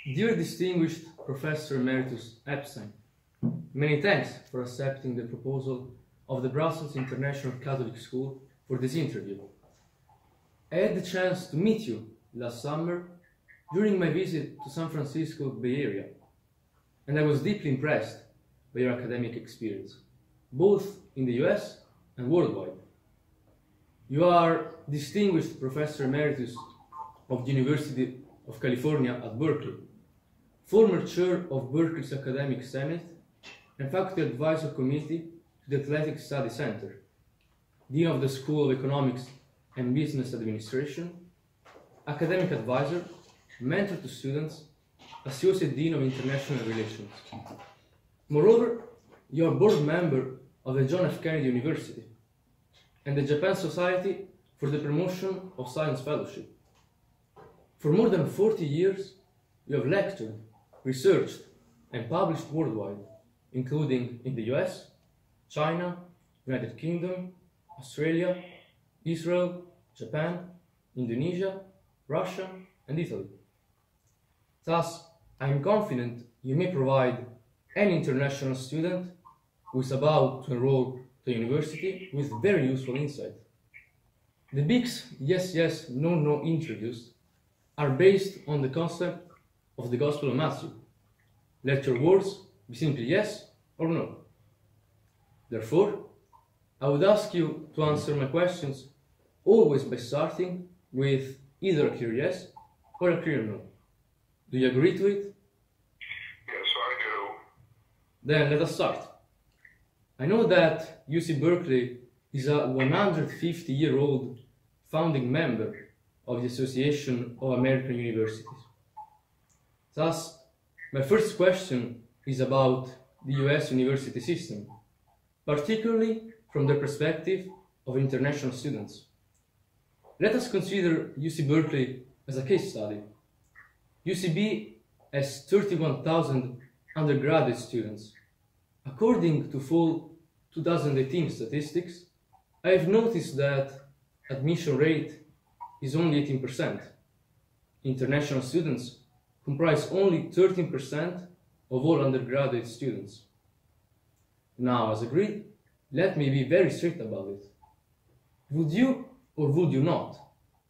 Dear distinguished Professor Emeritus Epstein, many thanks for accepting the proposal of the Brussels International Catholic School for this interview. I had the chance to meet you last summer during my visit to San Francisco Bay Area, and I was deeply impressed by your academic experience, both in the US and worldwide. You are Distinguished Professor Emeritus of the University of California at Berkeley, former chair of Berkeley's Academic Senate and Faculty Advisor Committee to the Athletic Study Center, Dean of the School of Economics and Business Administration, Academic Advisor, Mentor to Students, Associate Dean of International Relations. Moreover, you are board member of the John F. Kennedy University and the Japan Society for the Promotion of Science Fellowship. For more than 40 years, you have lectured, researched, and published worldwide, including in the US, China, United Kingdom, Australia, Israel, Japan, Indonesia, Russia, and Italy. Thus, I am confident you may provide any international student who is about to enroll to a university with very useful insight. The BICS yes, yes, no, no interviews are based on the concept of the Gospel of Matthew. Let your words be simply yes or no. Therefore, I would ask you to answer my questions always by starting with either a clear yes or a clear no. Do you agree to it? Yes, I do. Then let us start. I know that UC Berkeley is a 150-year-old founding member of the Association of American Universities. Thus, my first question is about the US university system, particularly from the perspective of international students. Let us consider UC Berkeley as a case study. UCB has 31,000 undergraduate students. According to full 2018 statistics, I have noticed that admission rate is only 18%. International students comprise only 13% of all undergraduate students. Now, as agreed, let me be very strict about it. Would you or would you not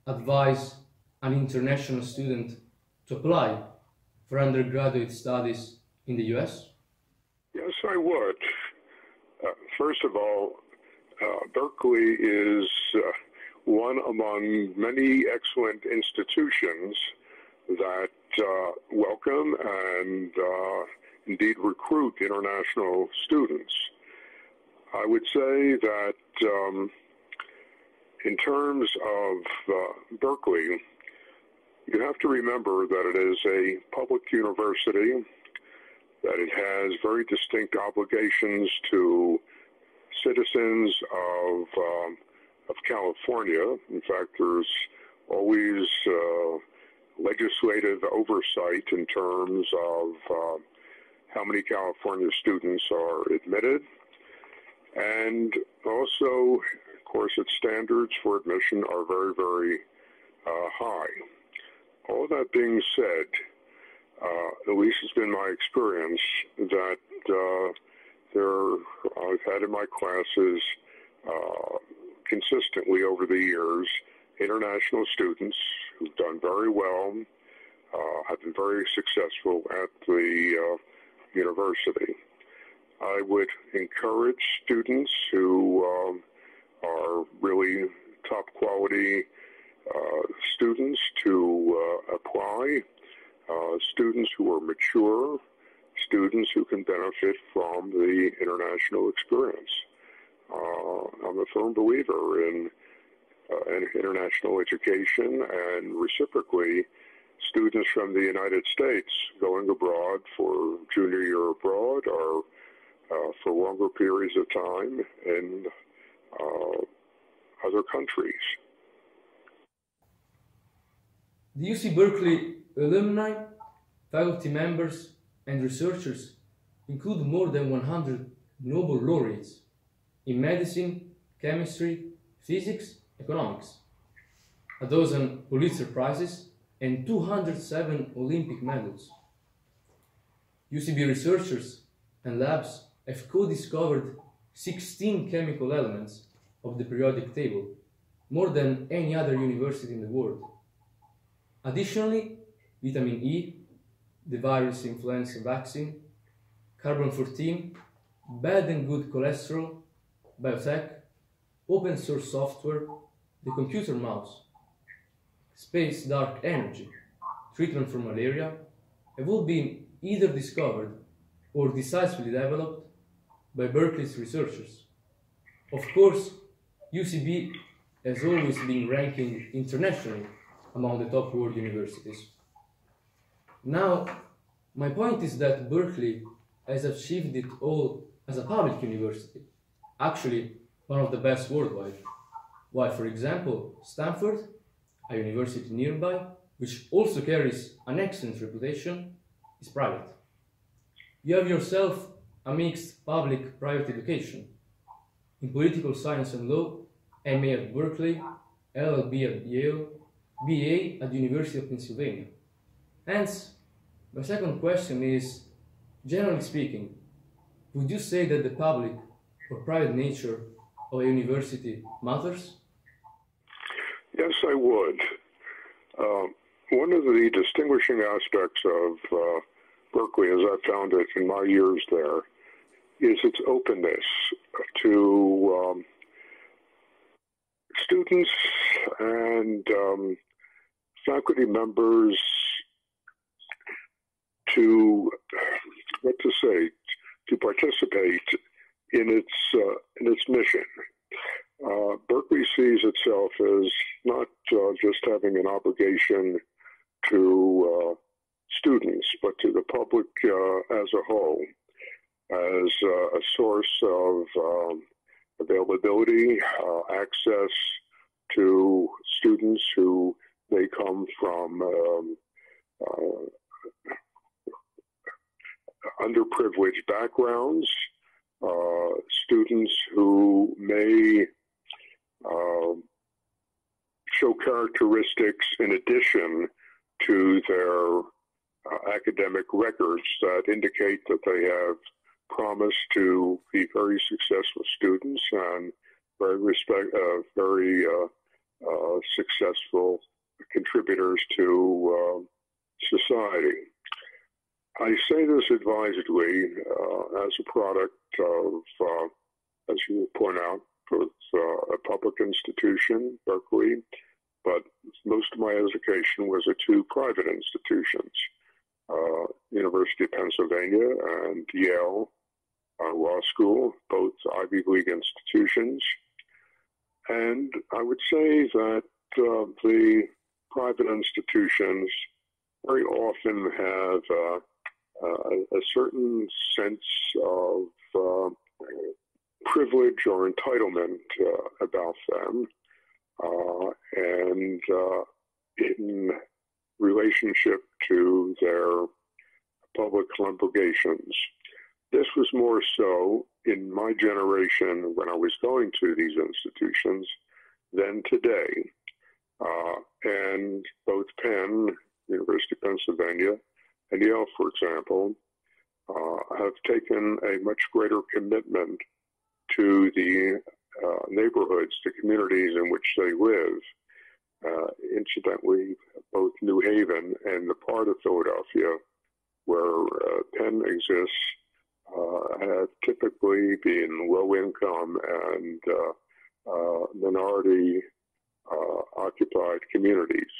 advise an international student to apply for undergraduate studies in the US? Yes, I would. First of all, Berkeley is one among many excellent institutions that welcome and indeed recruit international students. I would say that in terms of Berkeley, you have to remember that it is a public university, that it has very distinct obligations to citizens of California. In fact, there's always legislative oversight in terms of how many California students are admitted. And also, of course, its standards for admission are very, very high. All that being said, at least it's been my experience that I've had in my classes consistently over the years international students who've done very well, have been very successful at the university. I would encourage students who are really top quality students to apply, students who are mature, students who can benefit from the international experience. I'm a firm believer in international education, and reciprocally, students from the United States going abroad for junior year abroad or for longer periods of time in other countries. The UC Berkeley alumni, faculty members, and researchers include more than 100 Nobel laureates in medicine, chemistry, physics, economics, a dozen Pulitzer Prizes, and 207 Olympic medals. UCB researchers and labs have co-discovered 16 chemical elements of the periodic table, more than any other university in the world. Additionally, vitamin E, the virus influenza vaccine, carbon-14, bad and good cholesterol, biotech, open source software, the computer mouse, space dark energy, treatment for malaria, have all been either discovered or decisively developed by Berkeley's researchers. Of course, UCB has always been ranking internationally among the top world universities. Now, my point is that Berkeley has achieved it all as a public university, actually one of the best worldwide, while, for example, Stanford, a university nearby, which also carries an excellent reputation, is private. You have yourself a mixed public-private education. In political science and law, MA at Berkeley, LLB at Yale, BA at the University of Pennsylvania. Hence, my second question is, generally speaking, would you say that the public or private nature of a university matters? Yes, I would. One of the distinguishing aspects of Berkeley, as I found it in my years there, is its openness to students and faculty members to participate in its mission. Berkeley sees itself as not just having an obligation to students, but to the public as a whole, as a source of availability, access to students who may come from underprivileged backgrounds, students who may show characteristics in addition to their academic records that indicate that they have promise to be very successful students and very successful contributors to society. I say this advisedly as a product of, as you point out, both a public institution, Berkeley, but most of my education was at two private institutions, University of Pennsylvania and Yale Law School, both Ivy League institutions. And I would say that the private institutions very often have a certain sense of privilege or entitlement about them, and in relationship to their public obligations. This was more so in my generation when I was going to these institutions than today. And both Penn, University of Pennsylvania, and Yale, for example, have taken a much greater commitment to the neighborhoods, the communities in which they live. Incidentally, both New Haven and the part of Philadelphia where Penn exists have typically been low income and minority occupied communities.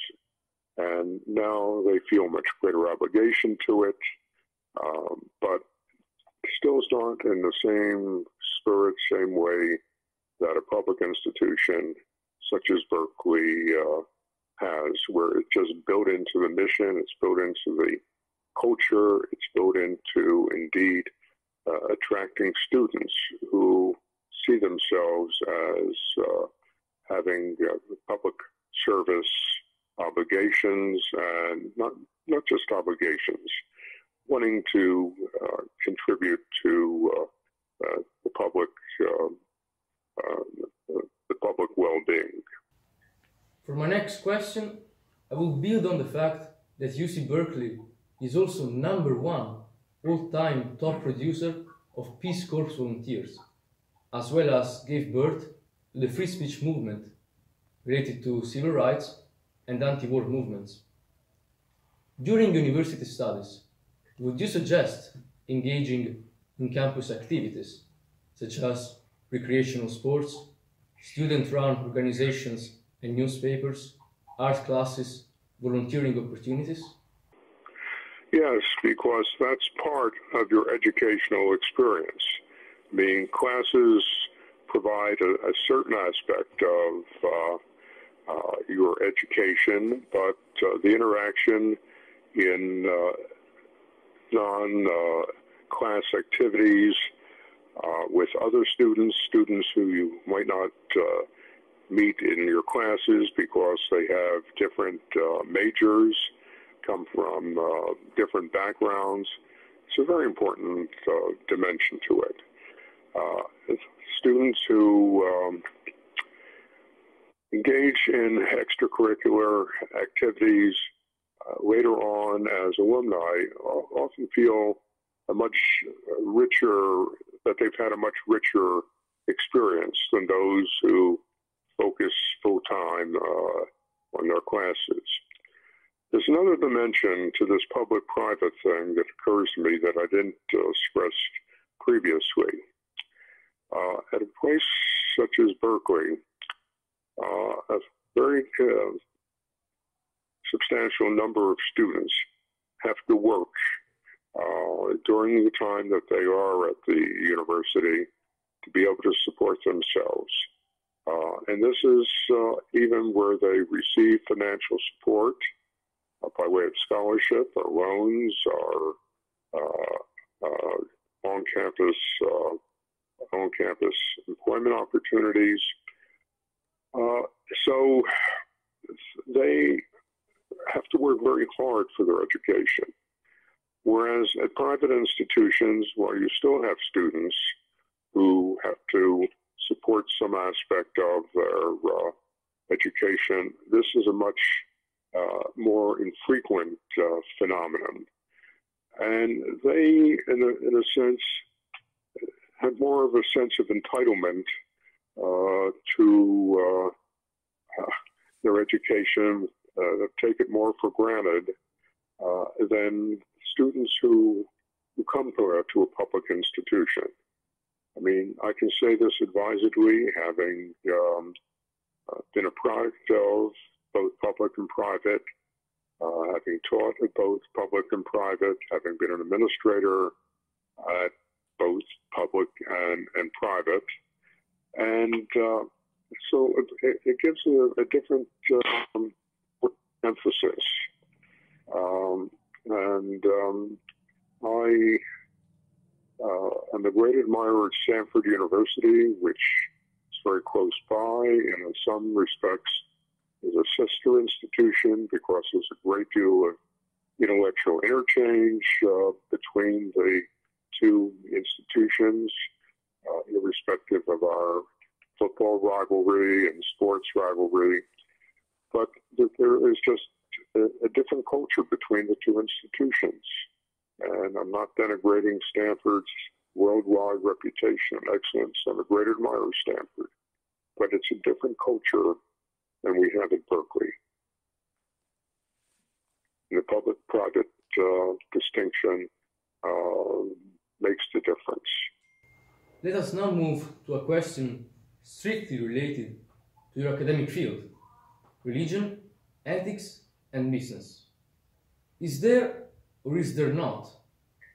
And now they feel much greater obligation to it, but still not in the same spirit, same way that a public institution such as Berkeley has, where it's just built into the mission, it's built into the culture, it's built into, indeed, attracting students who see themselves as having public service obligations, and not just obligations, wanting to contribute to the public well-being. For my next question, I will build on the fact that UC Berkeley is also #1 all-time top producer of Peace Corps volunteers, as well as gave birth to the free speech movement related to civil rights and anti-war movements. During university studies, would you suggest engaging in campus activities, such as recreational sports, student-run organizations and newspapers, art classes, volunteering opportunities? Yes, because that's part of your educational experience. I mean, classes provide a certain aspect of your education, but the interaction in non-class activities with other students who you might not meet in your classes because they have different majors, come from different backgrounds. It's a very important dimension to it. Students who engage in extracurricular activities later on as alumni often feel that they've had a much richer experience than those who focus full-time on their classes. There's another dimension to this public-private thing that occurs to me that I didn't stress previously. At a place such as Berkeley, a very substantial number of students have to work during the time that they are at the university to be able to support themselves. And this is even where they receive financial support by way of scholarship or loans or on-campus employment opportunities. So they have to work very hard for their education. Whereas at private institutions, while you still have students who have to support some aspect of their education, this is a much more infrequent phenomenon. And they, in a sense, have more of a sense of entitlement to their education, take it more for granted than students who come to a public institution. I mean, I can say this advisedly, having been a product of both public and private, having taught at both public and private, having been an administrator at both public and private. And so it gives a different emphasis. I am a great admirer at Stanford University, which is very close by, and in some respects is a sister institution because there's a great deal of intellectual interchange between the two institutions, irrespective of our football rivalry and sports rivalry. But there is just a different culture between the two institutions. And I'm not denigrating Stanford's worldwide reputation and excellence. I'm a great admirer of Stanford. But it's a different culture than we have at Berkeley. The public-private distinction makes the difference. Let us now move to a question strictly related to your academic field: religion, ethics, and business. Is there, or is there not,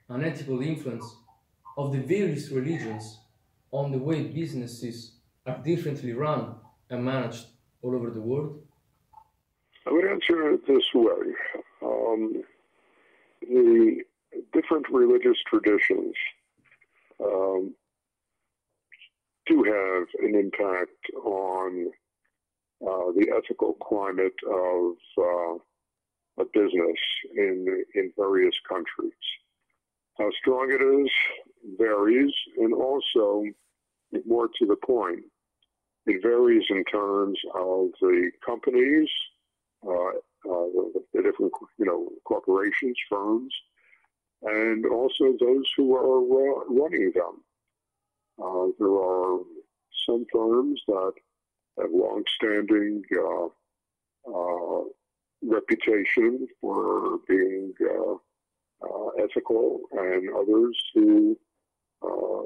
an ethical influence of the various religions on the way businesses are differently run and managed all over the world? I would answer it this way. The different religious traditions do have an impact on the ethical climate of a business in various countries. How strong it is varies, and also, more to the point, it varies in terms of the companies, the different corporations, firms, and also those who are running them. There are some firms that have long-standing reputation for being ethical, and others who are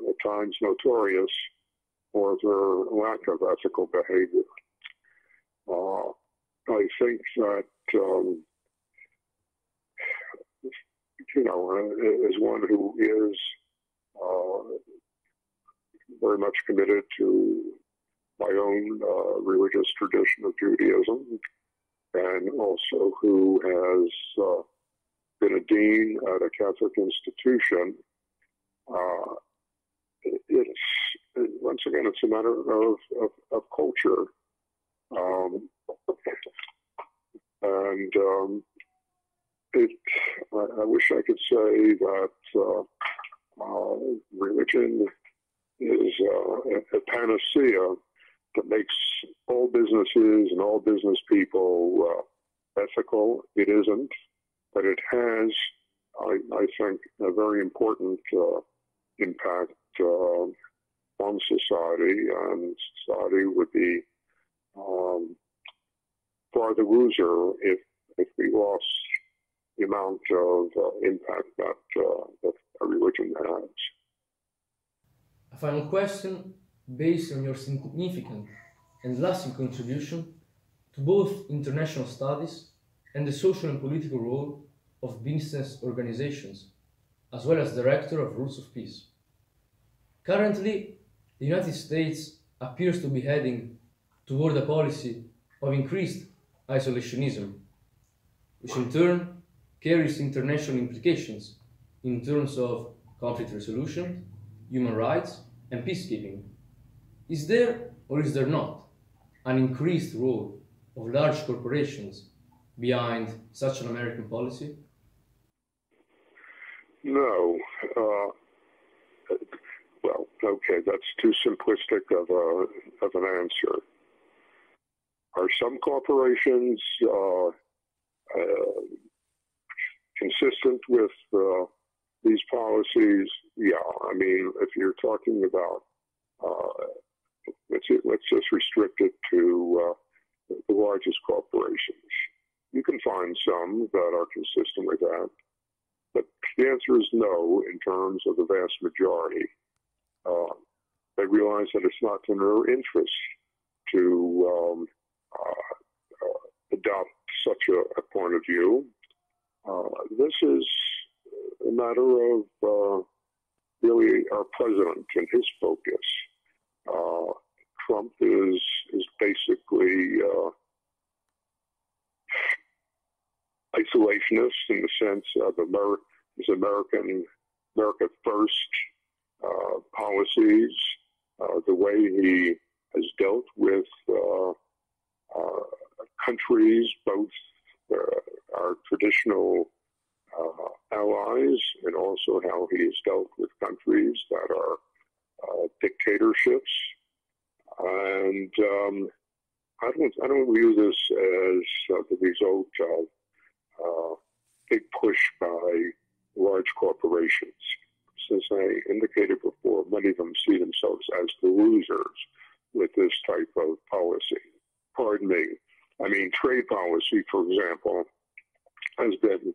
at times notorious for their lack of ethical behavior. I think that, as one who is very much committed to my own religious tradition of Judaism, and also who has been a dean at a Catholic institution, once again, it's a matter of culture. I wish I could say that religion is a panacea that makes all businesses and all business people ethical. It isn't, but it has, I think, a very important impact on society, and society would be far the loser if we lost the amount of impact that a religion has. A final question based on your significant and lasting contribution to both international studies and the social and political role of business organizations, as well as Director of Rules of Peace. Currently, the United States appears to be heading toward a policy of increased isolationism, which in turn carries international implications in terms of conflict resolution, human rights, and peacekeeping. Is there, or is there not, an increased role of large corporations behind such an American policy? No. Well, okay, that's too simplistic of an answer. Are some corporations consistent with these policies? Yeah. I mean, if you're talking about, let's just restrict it to the largest corporations. You can find some that are consistent with that, but the answer is no in terms of the vast majority. They realize that it's not in their interest to adopt such a point of view. This is a matter of really our president and his focus. Trump is basically isolationist in the sense of his America First policies, the way he has dealt with countries, both our traditional allies, and also how he has dealt with countries that are dictatorships. And I don't view this as the result of big push by large corporations. As I indicated before, many of them see themselves as the losers with this type of policy. Pardon me. I mean, trade policy, for example, hasn't been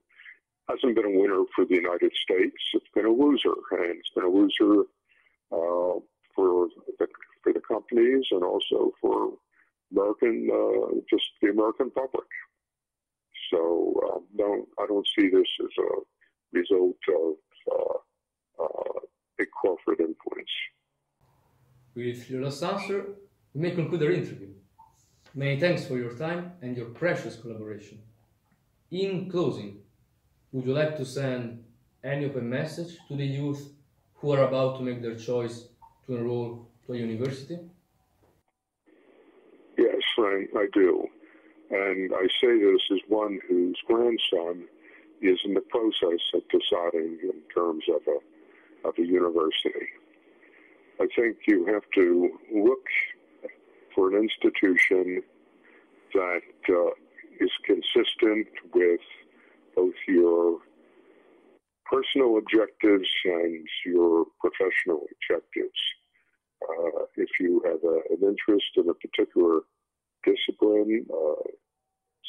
a winner for the United States. It's been a loser, and it's been a loser for the companies and also for just the American public. So I don't see this as a result of big corporate influence. With your last answer, we may conclude our interview. Many thanks for your time and your precious collaboration. In closing, would you like to send any open message to the youth who are about to make their choice to enroll to a university? Yes, I do. And I say this as one whose grandson is in the process of deciding in terms of a university. I think you have to look for an institution that is consistent with both personal objectives and your professional objectives. If you have an interest in a particular discipline,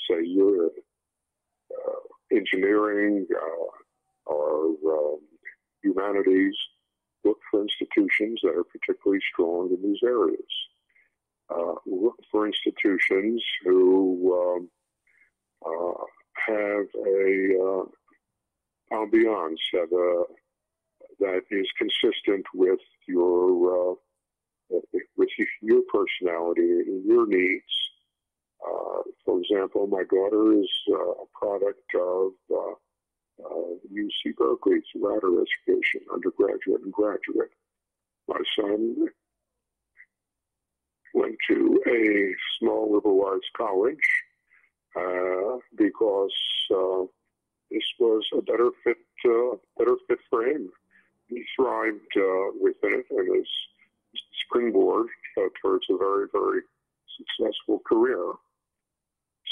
say you're engineering or humanities, look for institutions that are particularly strong in these areas. Look for institutions who have a ambiance that is consistent with your personality and your needs. For example, my daughter is a product of UC Berkeley throughout her education, undergraduate and graduate. My son went to a small liberal arts college because this was a better fit for him. He thrived within it and is springboard towards a very, very successful career.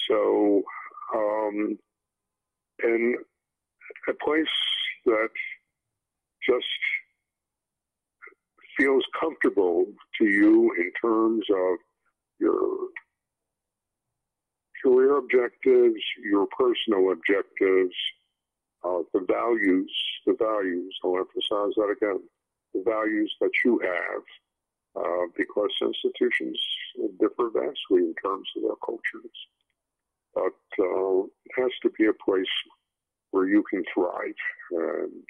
So, in a place that just feels comfortable to you in terms of your career objectives, your personal objectives, the values, I'll emphasize that again, the values that you have, because institutions differ vastly in terms of their cultures. But it has to be a place where you can thrive. And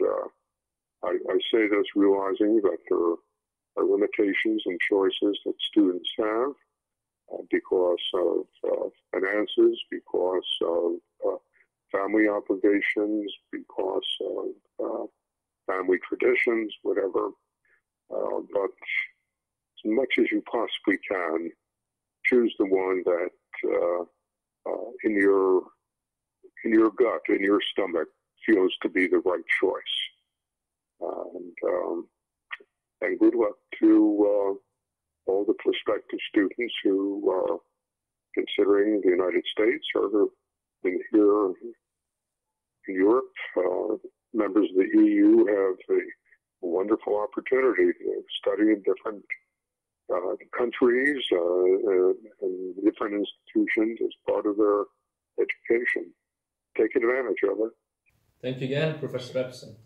I say this realizing that there are limitations and choices that students have because of finances, because of family obligations, because of family traditions, whatever. But as much as you possibly can, choose the one that in your gut, in your stomach, feels to be the right choice. And good luck to all the prospective students who are considering the United States or been here in Europe. Members of the EU have a wonderful opportunity to study in different countries and different institutions as part of their education. Take advantage of it. Thank you again, Professor Epstein.